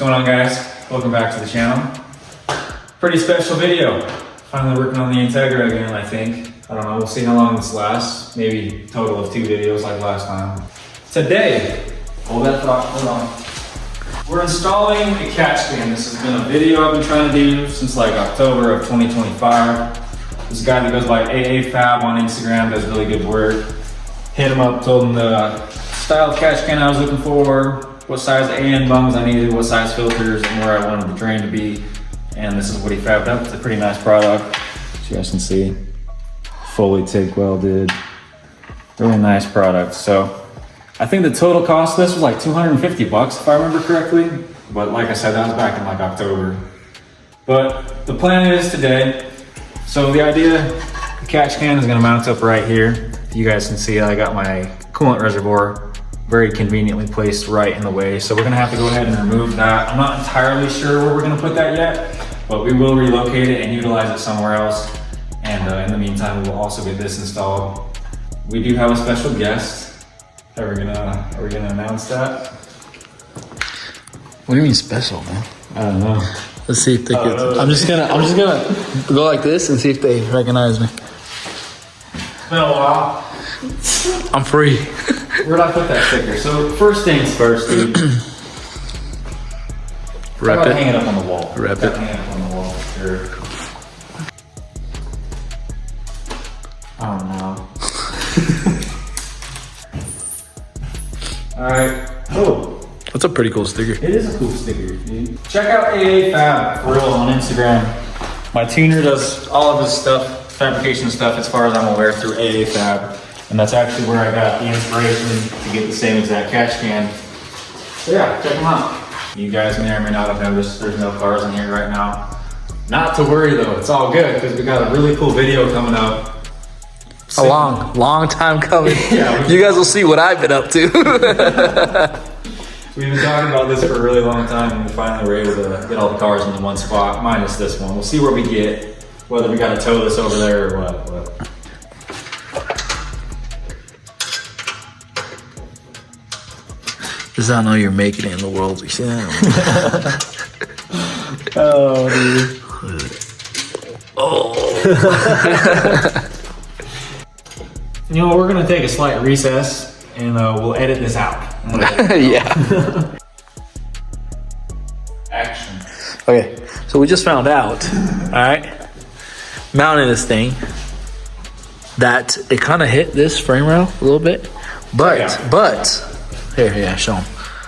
going on, guys? Welcome back to the channel. Pretty special video. Finally working on the Integra again, I think. I don't know, we'll see how long this lasts. Maybe a total of 2 videos like last time. Today, hold that thought, hold on. We're installing a catch can. This has been a video I've been trying to do since like October of 2025. This guy that goes by AAFab on Instagram does really good work. Hit him up, told him the style of catch can I was looking for, what size AN bungs I needed, what size filters, and where I wanted the drain to be. And this is what he fabbed up. It's a pretty nice product, as you guys can see. Fully TIG welded, really nice product. So I think the total cost of this was like 250 bucks if I remember correctly. But like I said, that was back in like October. But the plan is today, so the idea, the catch can is gonna mount up right here. You guys can see I got my coolant reservoir very conveniently placed right in the way. So we're gonna have to go ahead and remove that. I'm not entirely sure where we're gonna put that yet, but we will relocate it and utilize it somewhere else. And in the meantime, we will also get this installed. We do have a special guest. Are we gonna announce that? What do you mean special, man? I don't know. Let's see if they can. I'm just gonna go like this and see if they recognize me. It's been a while. I'm free. Where'd I put that sticker? So first things first, dude. Wrap it. Hang it up on the wall. Wrap it. Hang it up on the wall. Sure. Oh no. All right. Oh. That's a pretty cool sticker. It is a cool sticker, dude. Check out AAFab for real on Instagram. My tuner does all of his stuff, fabrication stuff, as far as I'm aware, through AAFab. And that's actually where I got the inspiration to get the same exact catch can. So yeah, check them out. You guys may or may not have noticed there's no cars in here right now. Not to worry though, it's all good because we got a really cool video coming up. A long time coming. Yeah, you guys will see what I've been up to. We've been talking about this for a really long time, and we finally were able to get all the cars into one spot, minus this one. We'll see where we get, whether we gotta tow this over there or what. Does not know you're making it in the world. You see that? Oh, dude. Oh. You know, we're gonna take a slight recess, and we'll edit this out. Yeah. Action. Okay, so we just found out, all right, mounting this thing, that it kind of hit this frame rail a little bit, but, here, show them.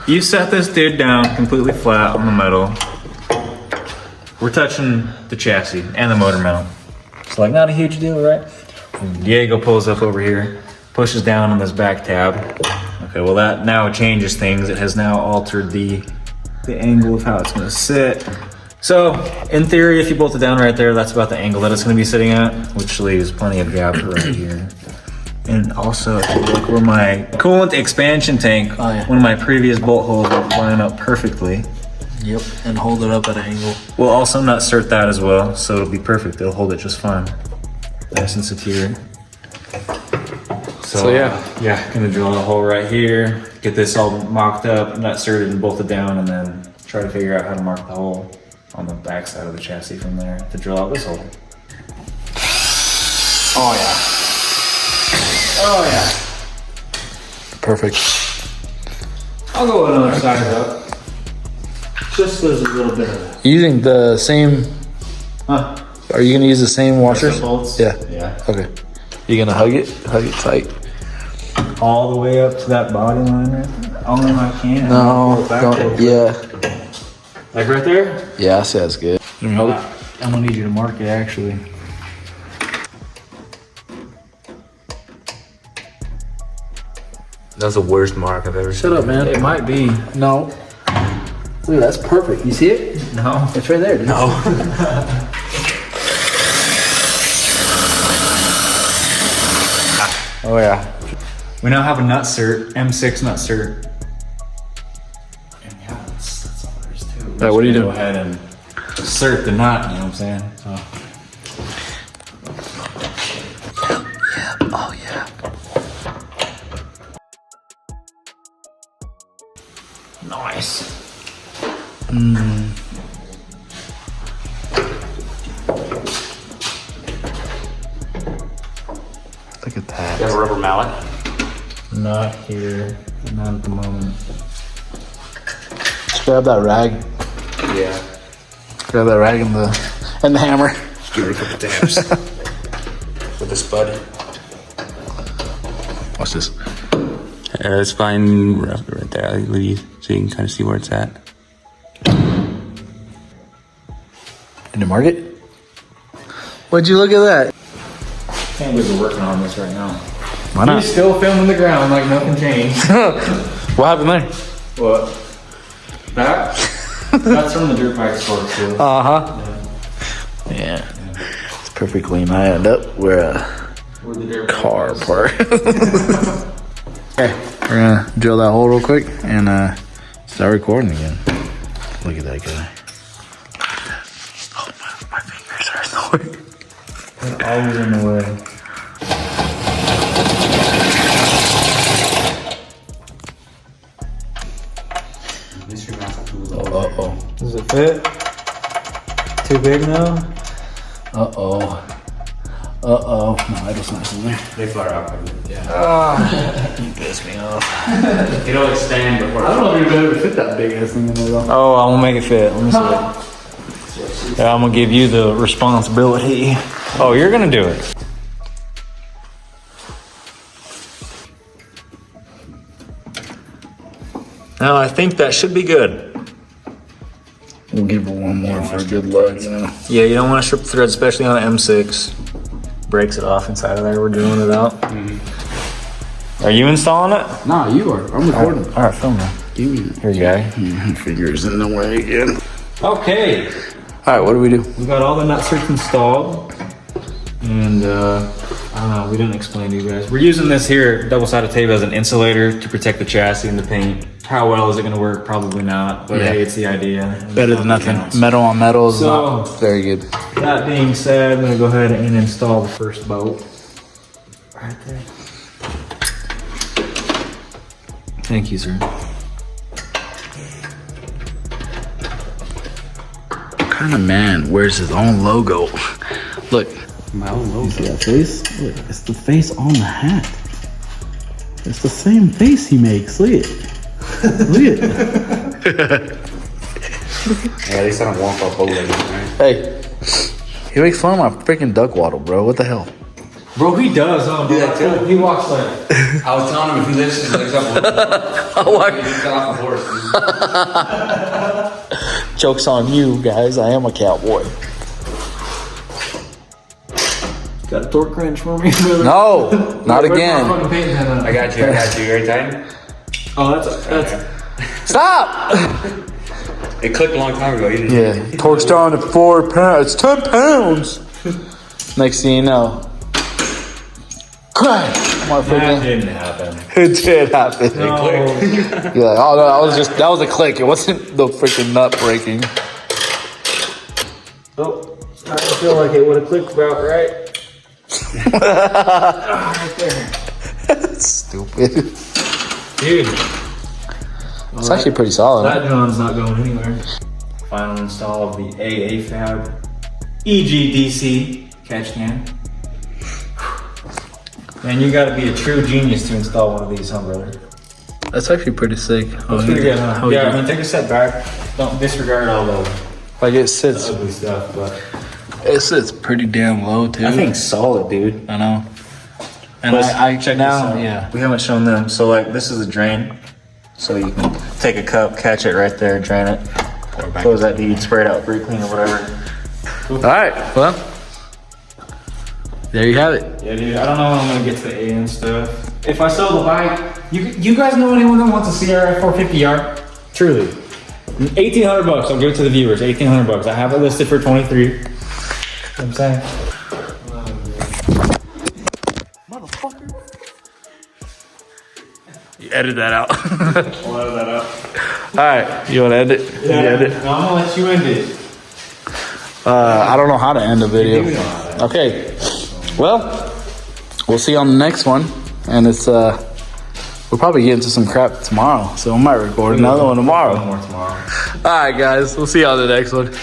You set this dude down completely flat on the metal. We're touching the chassis and the motor mount. It's like not a huge deal, right? And Diego pulls up over here, pushes down on this back tab. Okay, well that now changes things. It has now altered the angle of how it's gonna sit. So in theory, if you bolt it down right there, that's about the angle that it's gonna be sitting at, which leaves plenty of gap right here. And also, if you look where my coolant expansion tank, one of my previous bolt holes will line up perfectly. Yep, and hold it up at an angle. We'll also nut cert that as well, so it'll be perfect. It'll hold it just fine. Nice and secure. So yeah, gonna drill a hole right here, get this all mocked up, nut certed and bolted down, and then try to figure out how to mark the hole on the back side of the chassis from there to drill out this hole. Oh yeah. Oh yeah. Perfect. I'll go another size up. Just so there's a little bit of that. Using the same, are you gonna use the same washers? Bolts? Yeah. Yeah. Okay. You gonna hug it tight? All the way up to that body line right there? Only if I can. No, don't, yeah. Like right there? Yeah, I say that's good. Let me hold it. I'm gonna need you to mark it actually. That's the worst mark I've ever seen. Shut up, man. It might be. No. Look, that's perfect. You see it? No. It's right there, dude. No. Oh yeah. We now have a nut cert, M6 nut cert. And yeah, that's all there is to it. Right, what are you doing? Go ahead and cert the nut, you know what I'm saying? So. Oh yeah. Nice. Look at that. You have a rubber mallet? Not here. Not at the moment. Just grab that rag. Yeah. Grab that rag and the hammer. Give her a couple dabs. With a spud. Watch this. It's fine right there. I'll leave you so you can kind of see where it's at. In the market? What'd you look at that? Can't believe we're working on this right now. Why not? He's still filming the ground like nothing changed. What happened there? What? That? That's from the dirt bike store too. Uh-huh. Yeah. It's perfectly lined up where a Where the dirt bike car is. park. Okay, we're gonna drill that hole real quick and start recording again. Look at that guy. Oh, my fingers are in the way. They're always in the way. Uh-oh. Does it fit? Too big now? Uh-oh. Uh-oh. No, I just not in there. They fly out. Yeah. You pissed me off. They don't expand before. I don't know if you're gonna fit that big ass thing in there though. Oh, I'm gonna make it fit. Let me see. Yeah, I'm gonna give you the responsibility. Oh, you're gonna do it. Now I think that should be good. We'll give it one more for a good look, you know. Yeah, you don't want to strip the thread, especially on an M6. Breaks it off inside of there. We're drilling it out. Are you installing it? Nah, you are. I'm recording. All right, film it. Give me Here you go. fingers in the way again. Okay. Alright, what do we do? We got all the nut screws installed. And I don't know, we didn't explain to you guys. We're using this here double-sided tape as an insulator to protect the chassis and the paint. How well is it gonna work? Probably not, but Yeah. hey, it's the idea. Better than nothing. Metal on metal is So- not very good. That being said, I'm gonna go ahead and install the first bolt. Right there. Thank you, sir. What kind of man wears his own logo? Look. My own logo. See that face? Look, it's the face on the hat. It's the same face he makes. Look at it. Look at it. Yeah, at least I don't walk off boat like that, right? Hey, he makes fun of my freaking duck waddle, bro. What the hell? Bro, he does, huh? Bro? Yeah, too. He walks like. I was telling him if he lifts his legs up a little bit, he got off the horse. Joke's on you, guys. I am a cowboy. Got a torque wrench for me? No, not Where's my again. fucking paint pen at? I got you. You ready, Titan? Oh, that's. Stop! It clicked a long time ago. You didn't. Yeah, torque's down to 4 pounds. It's 10 pounds. Next thing you know, crash! That Motherfucker. didn't happen. It did happen. No. You're like, oh no, that was a click. It wasn't the freaking nut breaking. Oh, I feel like it would have clicked about right. Right there. Stupid. Dude. It's actually pretty solid. That John's not going anywhere. Final install of the AAFab EGDC catch can. Man, you gotta be a true genius to install one of these, huh, brother? That's actually pretty sick. That's pretty good, huh? Yeah, I mean, take a step back. Don't disregard all the Like it sits, ugly stuff, but it sits pretty damn low too. I think solid, dude. I know. And Plus, I check now, this out. yeah. We haven't shown them. So like, this is a drain. So you can take a cup, catch it right there, drain it. Close that bead, spray it out pretty clean or whatever. All right, well, there you have it. Yeah, dude. I don't know when I'm gonna get to the A and stuff. If I sell the bike, you guys know anyone that wants a CRF 450R? Truly, $1,800. I'll give it to the viewers. $1,800. I have it listed for 23. You know what I'm saying? Motherfucker. You edit that out. I'll edit that out. All right, you want to end it? Yeah, You end it? no, I'm gonna let you end it. I don't know how to end a video. You know how to. Okay, well, we'll see you on the next one. And it's We'll probably get into some crap tomorrow, so I might record another one tomorrow. One more tomorrow. All right, guys. We'll see you on the next one.